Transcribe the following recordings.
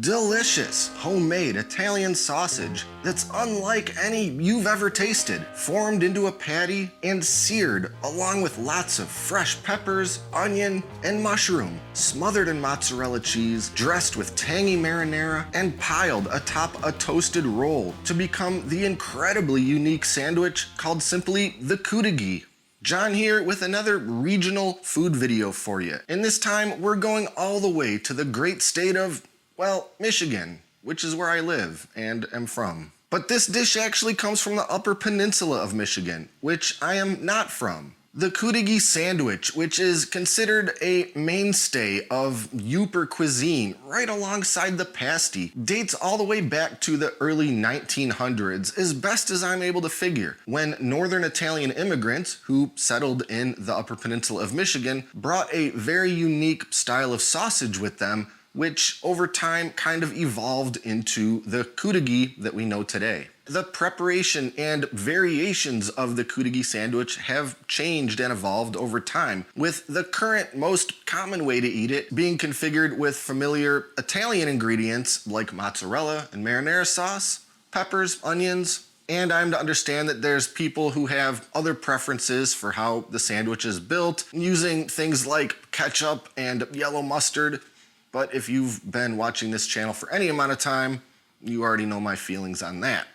Delicious, homemade Italian sausage that's unlike any you've ever tasted, formed into a patty and seared along with lots of fresh peppers, onion, and mushroom, smothered in mozzarella cheese, dressed with tangy marinara, and piled atop a toasted roll to become the incredibly unique sandwich called simply the Cudighi. John here with another regional food video for you. And this time we're going all the way to the great state of, well, Michigan, which is where I live and am from. But this dish actually comes from the Upper Peninsula of Michigan, which I am not from. The Cudighi Sandwich, which is considered a mainstay of Upper cuisine right alongside the pasty, dates all the way back to the early 1900s, as best as I'm able to figure, when Northern Italian immigrants who settled in the Upper Peninsula of Michigan brought a very unique style of sausage with them, which over time kind of evolved into the Cudighi that we know today. The preparation and variations of the Cudighi sandwich have changed and evolved over time, with the current most common way to eat it being configured with familiar Italian ingredients like mozzarella and marinara sauce, peppers, onions, and I'm to understand that there's people who have other preferences for how the sandwich is built, using things like ketchup and yellow mustard. But if you've been watching this channel for any amount of time, you already know my feelings on that.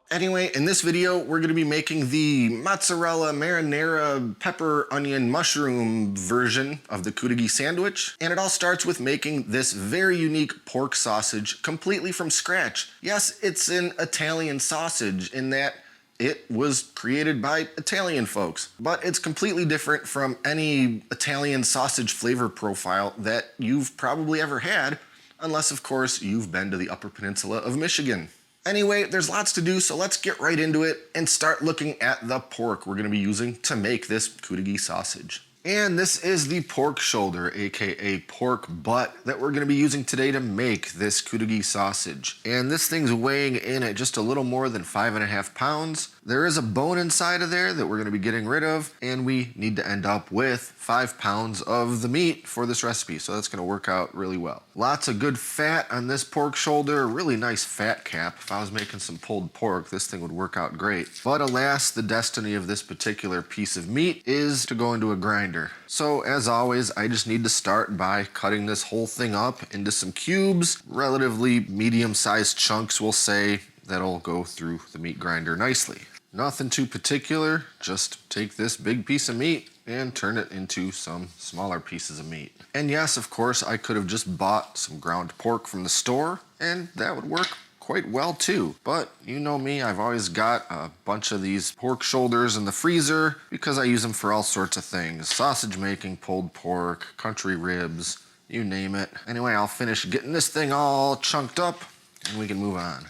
Anyway, in this video, we're gonna be making the mozzarella, marinara, pepper, onion, mushroom version of the Cudighi sandwich. And it all starts with making this very unique pork sausage completely from scratch. Yes, it's an Italian sausage in that it was created by Italian folks, but it's completely different from any Italian sausage flavor profile that you've probably ever had, unless of course you've been to the Upper Peninsula of Michigan. Anyway, there's lots to do, so let's get right into it and start looking at the pork we're gonna be using to make this Cudighi sausage. And this is the pork shoulder, aka pork butt, that we're gonna be using today to make this Cudighi sausage. And this thing's weighing in at just a little more than 5.5 pounds. There is a bone inside of there that we're gonna be getting rid of, and we need to end up with 5 pounds of the meat for this recipe, so that's gonna work out really well. Lots of good fat on this pork shoulder, really nice fat cap. If I was making some pulled pork, this thing would work out great. But alas, the destiny of this particular piece of meat is to go into a grinder. So as always, I just need to start by cutting this whole thing up into some cubes, relatively medium-sized chunks, we'll say, that'll go through the meat grinder nicely. Nothing too particular, just take this big piece of meat and turn it into some smaller pieces of meat. And yes, of course, I could have just bought some ground pork from the store, and that would work quite well too. But you know me, I've always got a bunch of these pork shoulders in the freezer because I use them for all sorts of things. Sausage making, pulled pork, country ribs, you name it. Anyway, I'll finish getting this thing all chunked up and we can move on.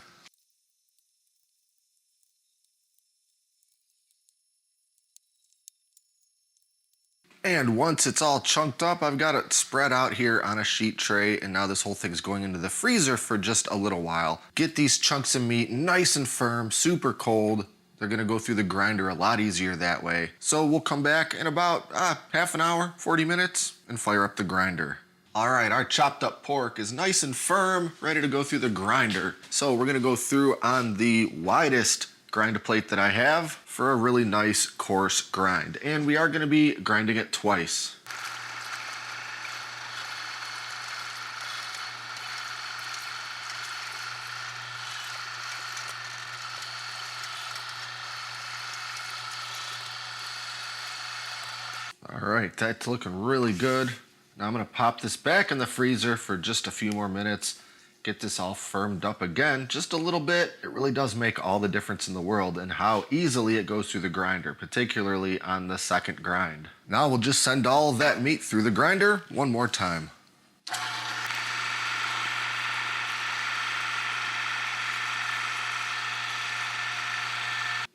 And once it's all chunked up, I've got it spread out here on a sheet tray, and now this whole thing's going into the freezer for just a little while. Get these chunks of meat nice and firm, super cold. They're gonna go through the grinder a lot easier that way. So we'll come back in about half an hour, 40 minutes, and fire up the grinder. All right, our chopped up pork is nice and firm, ready to go through the grinder. So we're gonna go through on the widest grinder plate that I have for a really nice coarse grind. And we are gonna be grinding it twice. All right, that's looking really good. Now I'm gonna pop this back in the freezer for just a few more minutes. Get this all firmed up again just a little bit. It really does make all the difference in the world in how easily it goes through the grinder, particularly on the second grind. Now we'll just send all of that meat through the grinder one more time.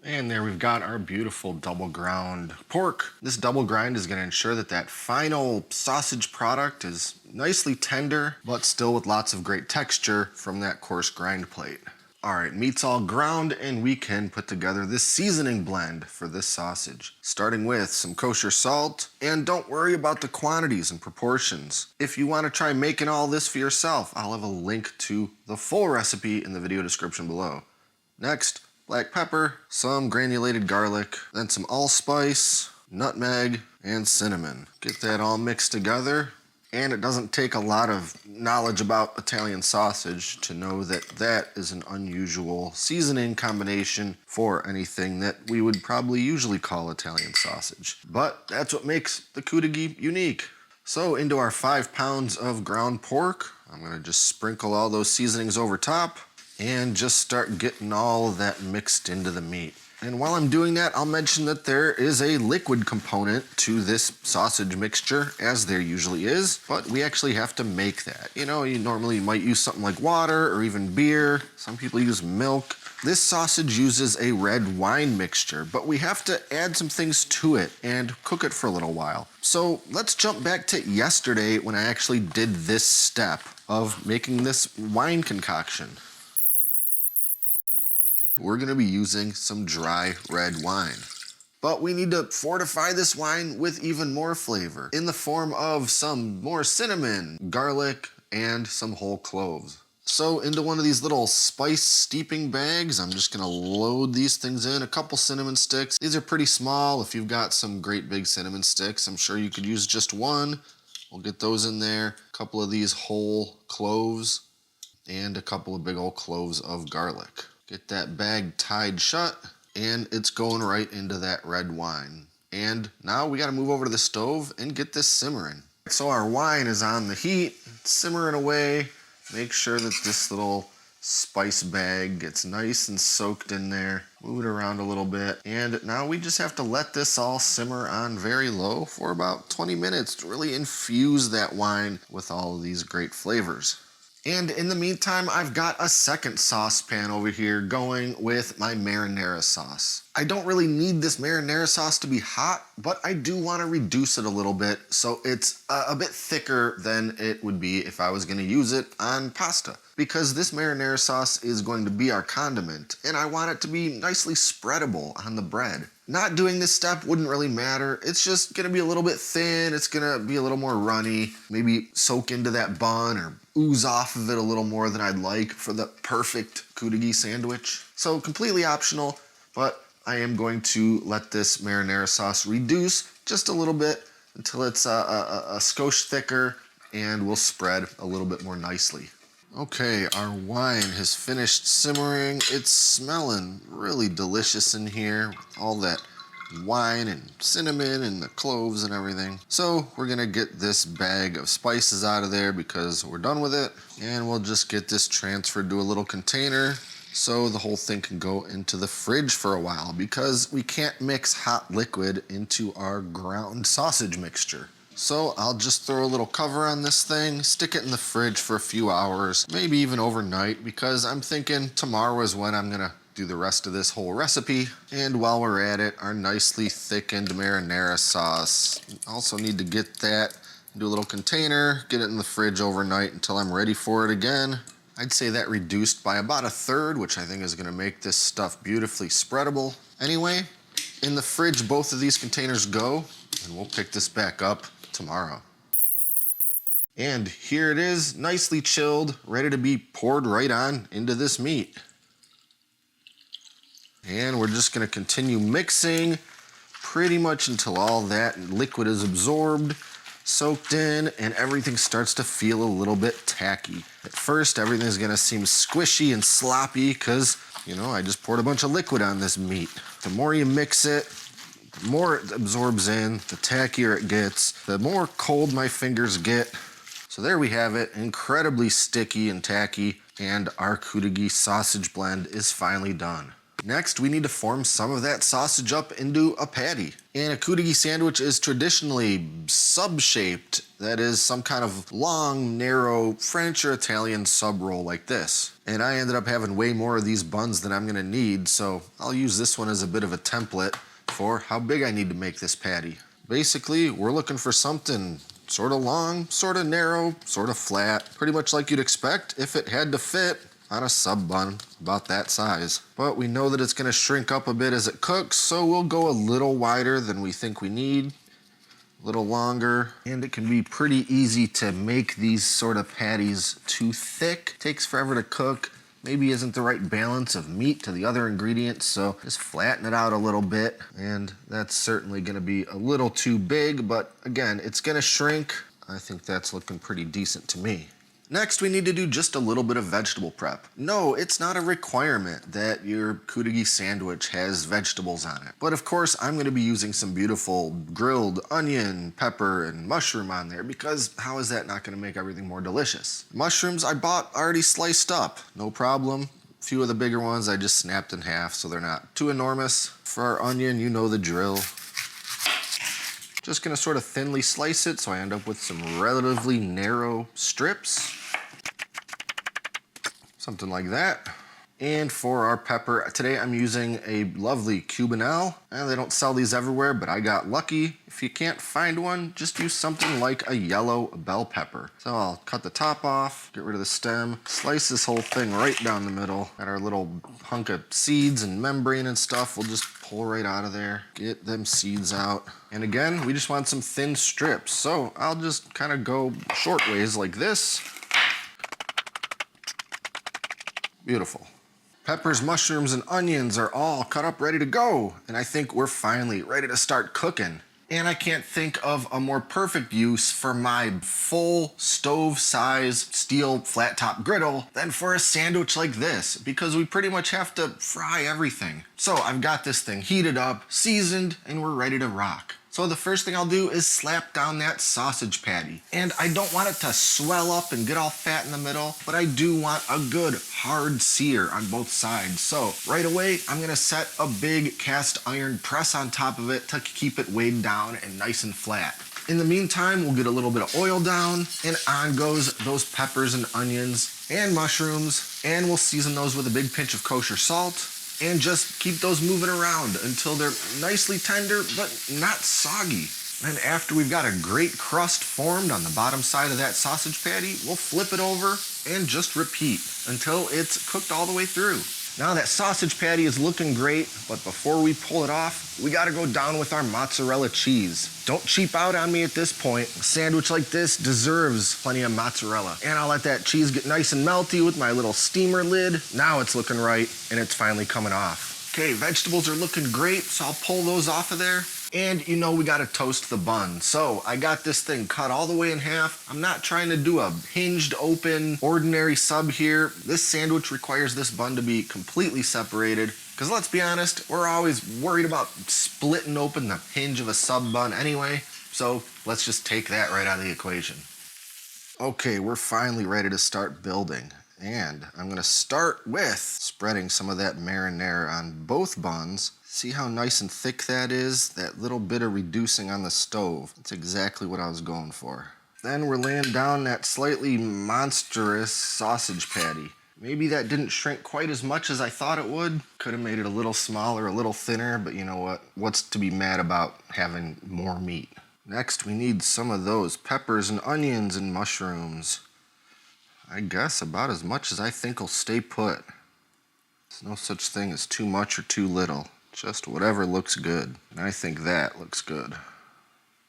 And there we've got our beautiful double ground pork. This double grind is gonna ensure that that final sausage product is nicely tender, but still with lots of great texture from that coarse grind plate. All right, meat's all ground and we can put together this seasoning blend for this sausage. Starting with some kosher salt, and don't worry about the quantities and proportions. If you want to try making all this for yourself, I'll have a link to the full recipe in the video description below. Next, black pepper, some granulated garlic, then some allspice, nutmeg, and cinnamon. Get that all mixed together. And it doesn't take a lot of knowledge about Italian sausage to know that that is an unusual seasoning combination for anything that we would probably usually call Italian sausage. But that's what makes the Cudighi unique. So into our 5 pounds of ground pork, I'm gonna just sprinkle all those seasonings over top and just start getting all of that mixed into the meat. And while I'm doing that, I'll mention that there is a liquid component to this sausage mixture, as there usually is, but we actually have to make that. You know, you normally might use something like water or even beer. Some people use milk. This sausage uses a red wine mixture, but we have to add some things to it and cook it for a little while. So let's jump back to yesterday when I actually did this step of making this wine concoction. We're gonna be using some dry red wine. But we need to fortify this wine with even more flavor in the form of some more cinnamon, garlic, and some whole cloves. So into one of these little spice steeping bags, I'm just gonna load these things in, a couple cinnamon sticks. These are pretty small. If you've got some great big cinnamon sticks, I'm sure you could use just one. We'll get those in there. A couple of these whole cloves and a couple of big old cloves of garlic. Get that bag tied shut, and it's going right into that red wine. And now we gotta move over to the stove and get this simmering. So our wine is on the heat, simmering away. Make sure that this little spice bag gets nice and soaked in there. Move it around a little bit. And now we just have to let this all simmer on very low for about 20 minutes to really infuse that wine with all of these great flavors. And in the meantime, I've got a second saucepan over here going with my marinara sauce. I don't really need this marinara sauce to be hot, but I do want to reduce it a little bit so it's a bit thicker than it would be if I was going to use it on pasta. Because this marinara sauce is going to be our condiment, and I want it to be nicely spreadable on the bread. Not doing this step wouldn't really matter. It's just gonna be a little bit thin. It's gonna be a little more runny. Maybe soak into that bun or ooze off of it a little more than I'd like for the perfect Cudighi sandwich. So completely optional, but I am going to let this marinara sauce reduce just a little bit until it's a skosh thicker and will spread a little bit more nicely. Okay, our wine has finished simmering. It's smelling really delicious in here. All that wine and cinnamon and the cloves and everything. So we're gonna get this bag of spices out of there because we're done with it. And we'll just get this transferred to a little container so the whole thing can go into the fridge for a while because we can't mix hot liquid into our ground sausage mixture. So I'll just throw a little cover on this thing, stick it in the fridge for a few hours, maybe even overnight, because I'm thinking tomorrow is when I'm gonna do the rest of this whole recipe. And while we're at it, our nicely thickened marinara sauce. Also need to get that into a little container, get it in the fridge overnight until I'm ready for it again. I'd say that reduced by about 1/3, which I think is gonna make this stuff beautifully spreadable. Anyway, in the fridge both of these containers go, and we'll pick this back up tomorrow. And here it is, nicely chilled, ready to be poured right on into this meat. And we're just gonna continue mixing pretty much until all that liquid is absorbed, soaked in, and everything starts to feel a little bit tacky. At first, everything's gonna seem squishy and sloppy because, you know, I just poured a bunch of liquid on this meat. The more you mix it, the more it absorbs in, the tackier it gets, the more cold my fingers get. So there we have it, incredibly sticky and tacky, and our Cudighi sausage blend is finally done. Next, we need to form some of that sausage up into a patty. And a Cudighi sandwich is traditionally sub-shaped, that is some kind of long, narrow French or Italian sub roll like this. And I ended up having way more of these buns than I'm gonna need, so I'll use this one as a bit of a template for how big I need to make this patty. Basically, we're looking for something sort of long, sort of narrow, sort of flat, pretty much like you'd expect if it had to fit on a sub bun about that size. But we know that it's gonna shrink up a bit as it cooks, so we'll go a little wider than we think we need, a little longer, and it can be pretty easy to make these sort of patties too thick. Takes forever to cook. Maybe isn't the right balance of meat to the other ingredients, so just flatten it out a little bit. And that's certainly gonna be a little too big, but again, it's gonna shrink. I think that's looking pretty decent to me. Next, we need to do just a little bit of vegetable prep. No, it's not a requirement that your Cudighi sandwich has vegetables on it. But of course, I'm gonna be using some beautiful grilled onion, pepper, and mushroom on there because how is that not gonna make everything more delicious? Mushrooms I bought already sliced up, no problem. A few of the bigger ones I just snapped in half so they're not too enormous. For our onion, you know the drill. Just gonna sort of thinly slice it so I end up with some relatively narrow strips. Something like that. And for our pepper, today I'm using a lovely Cubanelle. And they don't sell these everywhere, but I got lucky. If you can't find one, just use something like a yellow bell pepper. So I'll cut the top off, get rid of the stem, slice this whole thing right down the middle. Got our little hunk of seeds and membrane and stuff. We'll just pull right out of there, get them seeds out. And again, we just want some thin strips. So I'll just kind of go short ways like this. Beautiful. Peppers, mushrooms, and onions are all cut up, ready to go. And I think we're finally ready to start cooking. And I can't think of a more perfect use for my full stove-size steel flat-top griddle than for a sandwich like this, because we pretty much have to fry everything. So I've got this thing heated up, seasoned, and we're ready to rock. So the first thing I'll do is slap down that sausage patty. And I don't want it to swell up and get all fat in the middle, but I do want a good hard sear on both sides. So right away, I'm gonna set a big cast iron press on top of it to keep it weighed down and nice and flat. In the meantime, we'll get a little bit of oil down, and on goes those peppers and onions and mushrooms, and we'll season those with a big pinch of kosher salt. And just keep those moving around until they're nicely tender, but not soggy. And after we've got a great crust formed on the bottom side of that sausage patty, we'll flip it over and just repeat until it's cooked all the way through. Now that sausage patty is looking great, but before we pull it off, we gotta go down with our mozzarella cheese. Don't cheap out on me at this point. A sandwich like this deserves plenty of mozzarella. And I'll let that cheese get nice and melty with my little steamer lid. Now it's looking right, and it's finally coming off. Okay, vegetables are looking great, so I'll pull those off of there. And you know we gotta toast the bun. So I got this thing cut all the way in half. I'm not trying to do a hinged open ordinary sub here. This sandwich requires this bun to be completely separated. Because let's be honest, we're always worried about splitting open the hinge of a sub bun anyway. So let's just take that right out of the equation. Okay, we're finally ready to start building. And I'm gonna start with spreading some of that marinara on both buns. See how nice and thick that is? That little bit of reducing on the stove. That's exactly what I was going for. Then we're laying down that slightly monstrous sausage patty. Maybe that didn't shrink quite as much as I thought it would. Could have made it a little smaller, a little thinner, but you know what? What's to be mad about having more meat? Next, we need some of those peppers and onions and mushrooms. I guess about as much as I think will stay put. There's no such thing as too much or too little. Just whatever looks good. And I think that looks good.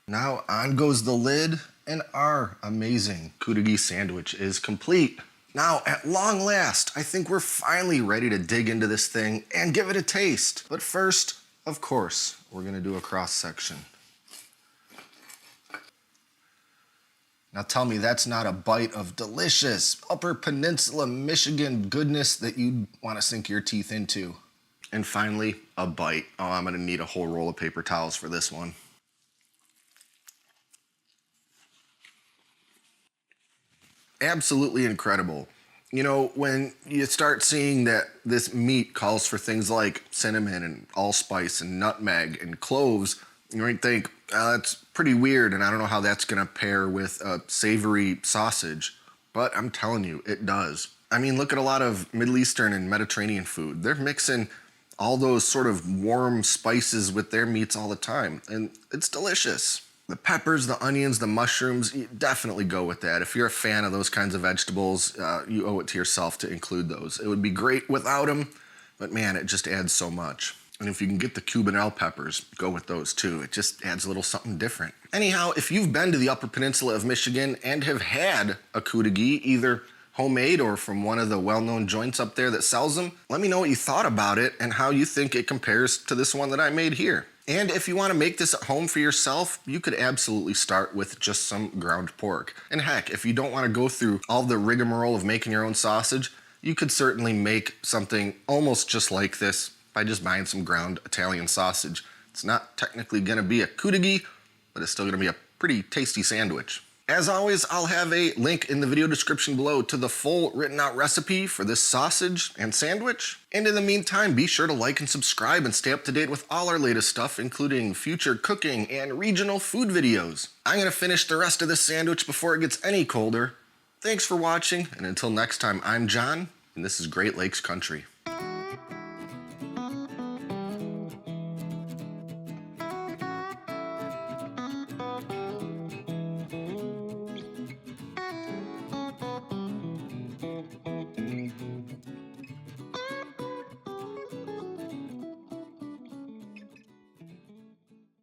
Now on goes the lid, and our amazing Cudighi sandwich is complete. Now, at long last, I think we're finally ready to dig into this thing and give it a taste. But first, of course, we're gonna do a cross section. Now tell me that's not a bite of delicious Upper Peninsula Michigan goodness that you'd want to sink your teeth into. And finally, a bite. Oh, I'm gonna need a whole roll of paper towels for this one. Absolutely incredible. You know, when you start seeing that this meat calls for things like cinnamon and allspice and nutmeg and cloves, you might think, that's pretty weird and I don't know how that's gonna pair with a savory sausage. But I'm telling you, it does. I mean, look at a lot of Middle Eastern and Mediterranean food. They're mixing all those sort of warm spices with their meats all the time, and it's delicious. The peppers, the onions, the mushrooms, you definitely go with that. If you're a fan of those kinds of vegetables, you owe it to yourself to include those. It would be great without them, but man, it just adds so much. And if you can get the Cuban peppers, go with those too. It just adds a little something different. Anyhow, if you've been to the Upper Peninsula of Michigan and have had a Cudighi, either homemade or from one of the well-known joints up there that sells them, let me know what you thought about it and how you think it compares to this one that I made here. And if you want to make this at home for yourself, you could absolutely start with just some ground pork. And heck, if you don't want to go through all the rigmarole of making your own sausage, you could certainly make something almost just like this by just buying some ground Italian sausage. It's not technically going to be a Cudighi, but it's still going to be a pretty tasty sandwich. As always, I'll have a link in the video description below to the full written out recipe for this sausage and sandwich. And in the meantime, be sure to like and subscribe and stay up to date with all our latest stuff, including future cooking and regional food videos. I'm going to finish the rest of this sandwich before it gets any colder. Thanks for watching, and until next time, I'm John, and this is Great Lakes Country.